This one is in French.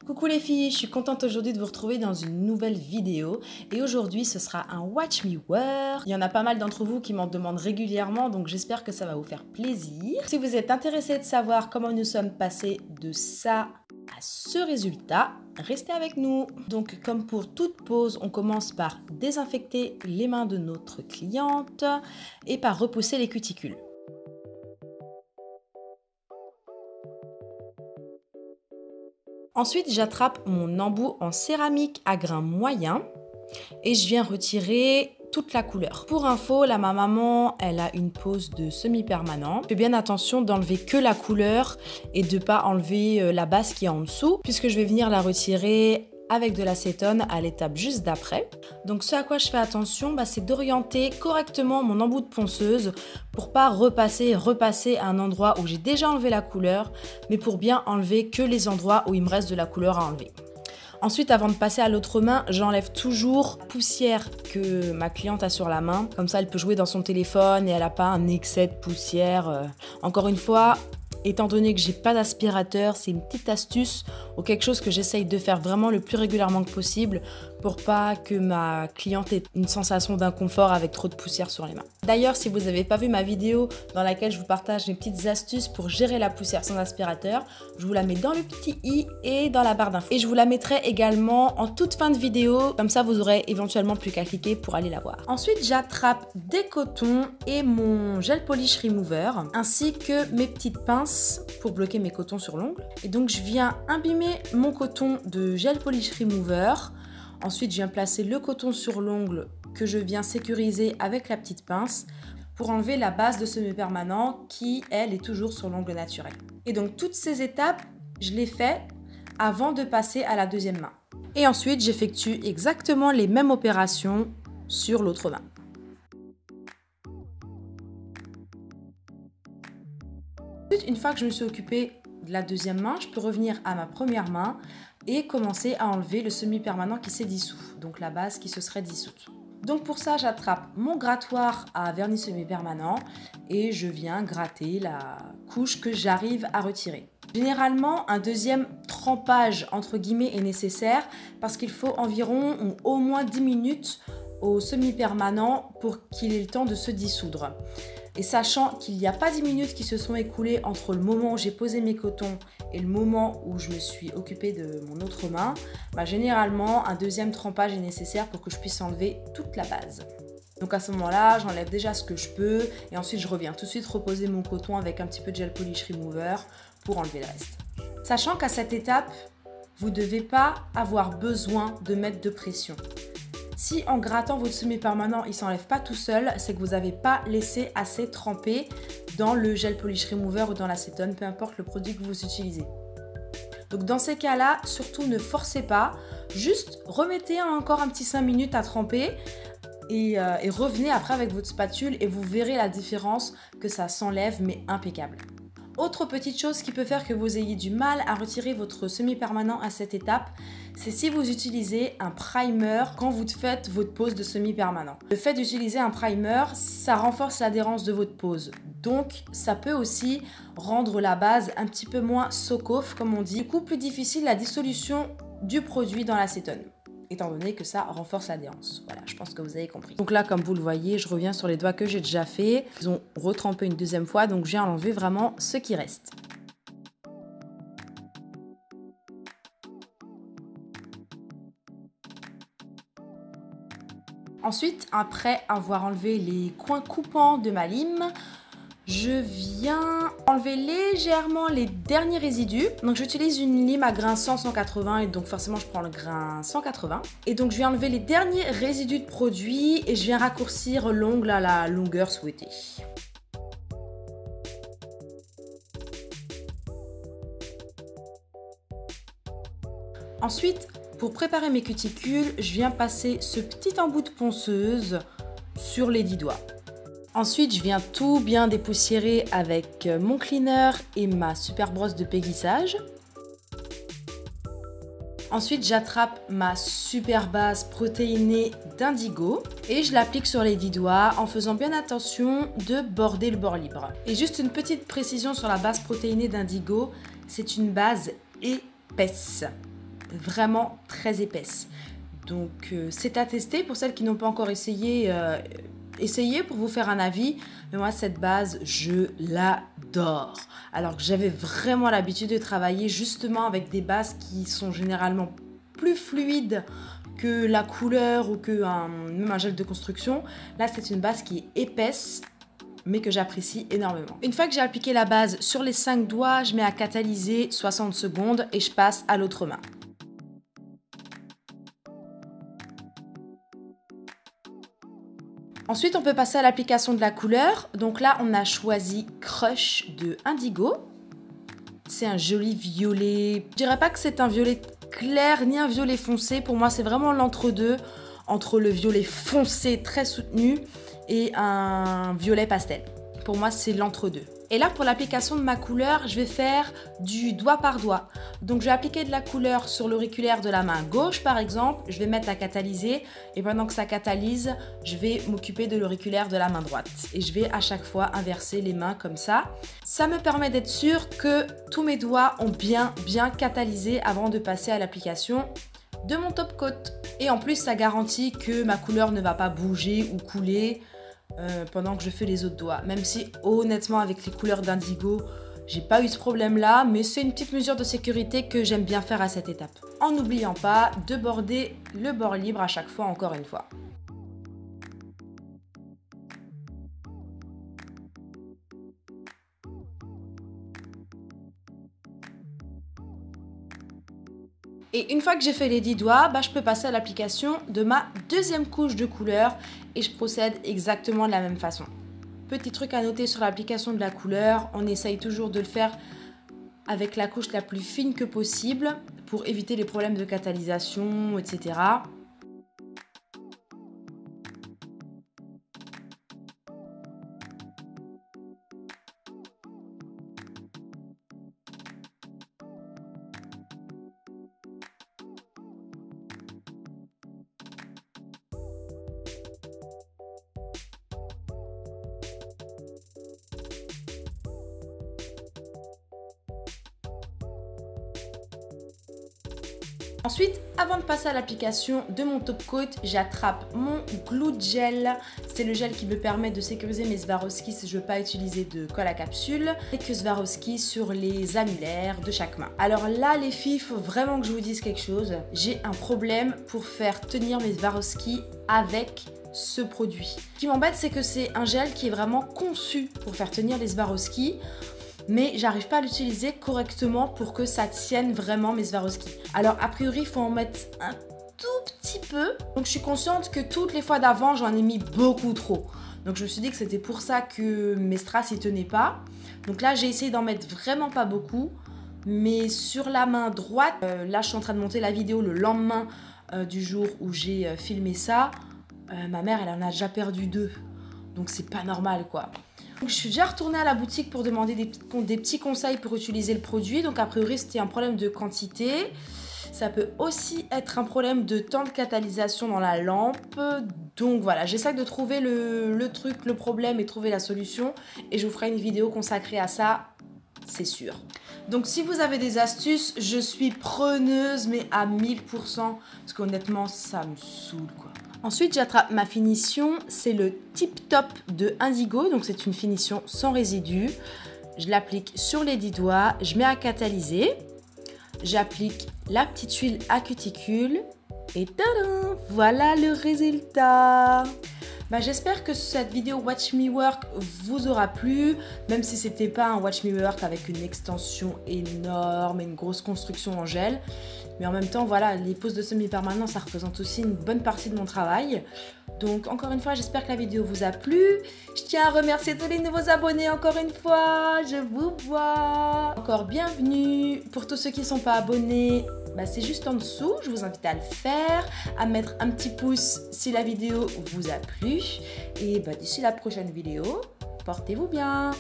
Coucou les filles, je suis contente aujourd'hui de vous retrouver dans une nouvelle vidéo et aujourd'hui ce sera un Watch Me Wear. Il y en a pas mal d'entre vous qui m'en demandent régulièrement donc j'espère que ça va vous faire plaisir. Si vous êtes intéressé de savoir comment nous sommes passés de ça à ce résultat, restez avec nous. Donc comme pour toute pause, on commence par désinfecter les mains de notre cliente et par repousser les cuticules. Ensuite, j'attrape mon embout en céramique à grain moyen et je viens retirer toute la couleur. Pour info, là, ma maman, elle a une pose de semi-permanent. Fais bien attention d'enlever que la couleur et de ne pas enlever la base qui est en dessous, puisque je vais venir la retirer avec de l'acétone à l'étape juste d'après. Donc ce à quoi je fais attention, c'est d'orienter correctement mon embout de ponceuse pour pas repasser à un endroit où j'ai déjà enlevé la couleur, mais pour bien enlever que les endroits où il me reste de la couleur à enlever. Ensuite, avant de passer à l'autre main, j'enlève toujours la poussière que ma cliente a sur la main. Comme ça, elle peut jouer dans son téléphone et elle n'a pas un excès de poussière. Encore une fois, étant donné que j'ai pas d'aspirateur, c'est une petite astuce ou quelque chose que j'essaye de faire vraiment le plus régulièrement que possible pour pas que ma cliente ait une sensation d'inconfort avec trop de poussière sur les mains. D'ailleurs, si vous n'avez pas vu ma vidéo dans laquelle je vous partage mes petites astuces pour gérer la poussière sans aspirateur, je vous la mets dans le petit i et dans la barre d'infos. Et je vous la mettrai également en toute fin de vidéo, comme ça vous aurez éventuellement plus qu'à cliquer pour aller la voir. Ensuite, j'attrape des cotons et mon gel polish remover, ainsi que mes petites pinces pour bloquer mes cotons sur l'ongle. Et donc je viens imbimer mon coton de gel polish remover. Ensuite, je viens placer le coton sur l'ongle que je viens sécuriser avec la petite pince pour enlever la base de semi-permanent qui, elle, est toujours sur l'ongle naturel. Et donc, toutes ces étapes, je les fais avant de passer à la deuxième main. Et ensuite, j'effectue exactement les mêmes opérations sur l'autre main. Une fois que je me suis occupée de la deuxième main, je peux revenir à ma première main et commencer à enlever le semi-permanent qui s'est dissous, donc la base qui se serait dissoute. Donc pour ça, j'attrape mon grattoir à vernis semi-permanent et je viens gratter la couche que j'arrive à retirer. Généralement, un deuxième trempage entre guillemets est nécessaire parce qu'il faut environ ou au moins 10 minutes au semi-permanent pour qu'il ait le temps de se dissoudre. Et sachant qu'il n'y a pas 10 minutes qui se sont écoulées entre le moment où j'ai posé mes cotons et le moment où je me suis occupée de mon autre main, généralement un deuxième trempage est nécessaire pour que je puisse enlever toute la base. Donc à ce moment-là, j'enlève déjà ce que je peux et ensuite je reviens tout de suite reposer mon coton avec un petit peu de gel polish remover pour enlever le reste. Sachant qu'à cette étape, vous ne devez pas avoir besoin de mettre de pression. Si en grattant votre semi-permanent, il ne s'enlève pas tout seul, c'est que vous n'avez pas laissé assez tremper dans le gel polish remover ou dans l'acétone, peu importe le produit que vous utilisez. Donc dans ces cas-là, surtout ne forcez pas, juste remettez encore un petit 5 minutes à tremper et revenez après avec votre spatule et vous verrez la différence que ça s'enlève mais impeccable. Autre petite chose qui peut faire que vous ayez du mal à retirer votre semi-permanent à cette étape, c'est si vous utilisez un primer quand vous faites votre pose de semi-permanent. Le fait d'utiliser un primer, ça renforce l'adhérence de votre pose. Donc, ça peut aussi rendre la base un petit peu moins soak-off, comme on dit. Du coup, plus difficile la dissolution du produit dans l'acétone, étant donné que ça renforce l'adhérence. Voilà, je pense que vous avez compris. Donc là, comme vous le voyez, je reviens sur les doigts que j'ai déjà fait. Ils ont retrempé une deuxième fois, donc je viens enlever vraiment ce qui reste. Ensuite, après avoir enlevé les coins coupants de ma lime, je viens enlever légèrement les derniers résidus. Donc j'utilise une lime à grain 100-180 et donc forcément je prends le grain 180. Et donc je viens enlever les derniers résidus de produit et je viens raccourcir l'ongle à la longueur souhaitée. Ensuite, pour préparer mes cuticules, je viens passer ce petit embout de ponceuse sur les 10 doigts. Ensuite, je viens tout bien dépoussiérer avec mon cleaner et ma super brosse de péguissage. Ensuite, j'attrape ma super base protéinée d'Indigo et je l'applique sur les 10 doigts en faisant bien attention de border le bord libre. Et juste une petite précision sur la base protéinée d'Indigo, c'est une base épaisse. vraiment très épaisse. Donc c'est à tester pour celles qui n'ont pas encore essayé. Essayez pour vous faire un avis, mais moi cette base je l'adore. Alors que j'avais vraiment l'habitude de travailler justement avec des bases qui sont généralement plus fluides que la couleur ou que même un gel de construction. Là c'est une base qui est épaisse mais que j'apprécie énormément. Une fois que j'ai appliqué la base sur les 5 doigts, je mets à catalyser 60 secondes et je passe à l'autre main. Ensuite, on peut passer à l'application de la couleur. Donc là, on a choisi Crush de Indigo. C'est un joli violet. Je dirais pas que c'est un violet clair ni un violet foncé. Pour moi, c'est vraiment l'entre-deux entre le violet foncé très soutenu et un violet pastel. Pour moi, c'est l'entre-deux. Et là, pour l'application de ma couleur, je vais faire du doigt par doigt. Donc, je vais appliquer de la couleur sur l'auriculaire de la main gauche, par exemple. Je vais mettre à catalyser. Et pendant que ça catalyse, je vais m'occuper de l'auriculaire de la main droite. Et je vais à chaque fois inverser les mains comme ça. Ça me permet d'être sûr que tous mes doigts ont bien catalysé avant de passer à l'application de mon top coat. Et en plus, ça garantit que ma couleur ne va pas bouger ou couler pendant que je fais les autres doigts. Même si honnêtement avec les couleurs d'Indigo, j'ai pas eu ce problème là, mais c'est une petite mesure de sécurité que j'aime bien faire à cette étape. En n'oubliant pas de border le bord libre à chaque fois, encore une fois. Et une fois que j'ai fait les 10 doigts, je peux passer à l'application de ma deuxième couche de couleur et je procède exactement de la même façon. Petit truc à noter sur l'application de la couleur, on essaye toujours de le faire avec la couche la plus fine que possible pour éviter les problèmes de catalysation, etc. Ensuite, avant de passer à l'application de mon top coat, j'attrape mon glue gel. C'est le gel qui me permet de sécuriser mes Swarovski si je ne veux pas utiliser de colle à capsule et que Swarovski sur les annulaires de chaque main. Alors là, les filles, il faut vraiment que je vous dise quelque chose. J'ai un problème pour faire tenir mes Swarovski avec ce produit. Ce qui m'embête, c'est que c'est un gel qui est vraiment conçu pour faire tenir les Swarovski, mais j'arrive pas à l'utiliser correctement pour que ça tienne vraiment mes Swarovski. Alors a priori il faut en mettre un tout petit peu, donc je suis consciente que toutes les fois d'avant j'en ai mis beaucoup trop, donc je me suis dit que c'était pour ça que mes strass y tenaient pas. Donc là j'ai essayé d'en mettre vraiment pas beaucoup, mais sur la main droite, là je suis en train de monter la vidéo le lendemain du jour où j'ai filmé ça, ma mère elle en a déjà perdu 2, donc c'est pas normal quoi. Donc, je suis déjà retournée à la boutique pour demander des petits conseils pour utiliser le produit. Donc a priori c'était un problème de quantité. Ça peut aussi être un problème de temps de catalysation dans la lampe. Donc voilà, j'essaie de trouver le problème et trouver la solution. Et je vous ferai une vidéo consacrée à ça, c'est sûr. Donc si vous avez des astuces, je suis preneuse mais à 1000%. Parce qu'honnêtement ça me saoule quoi. Ensuite, j'attrape ma finition, c'est le Tip Top de Indigo, donc c'est une finition sans résidus. Je l'applique sur les 10 doigts, je mets à catalyser, j'applique la petite huile à cuticule et tadam, voilà le résultat. J'espère que cette vidéo Watch Me Work vous aura plu, même si c'était pas un Watch Me Work avec une extension énorme et une grosse construction en gel. Mais en même temps, voilà, les poses de semi-permanent, ça représente aussi une bonne partie de mon travail. Donc, encore une fois, j'espère que la vidéo vous a plu. Je tiens à remercier tous les nouveaux abonnés, encore une fois. Je vous vois. Encore bienvenue. Pour tous ceux qui ne sont pas abonnés, c'est juste en dessous. Je vous invite à le faire, à mettre un petit pouce si la vidéo vous a plu. Et d'ici la prochaine vidéo, portez-vous bien.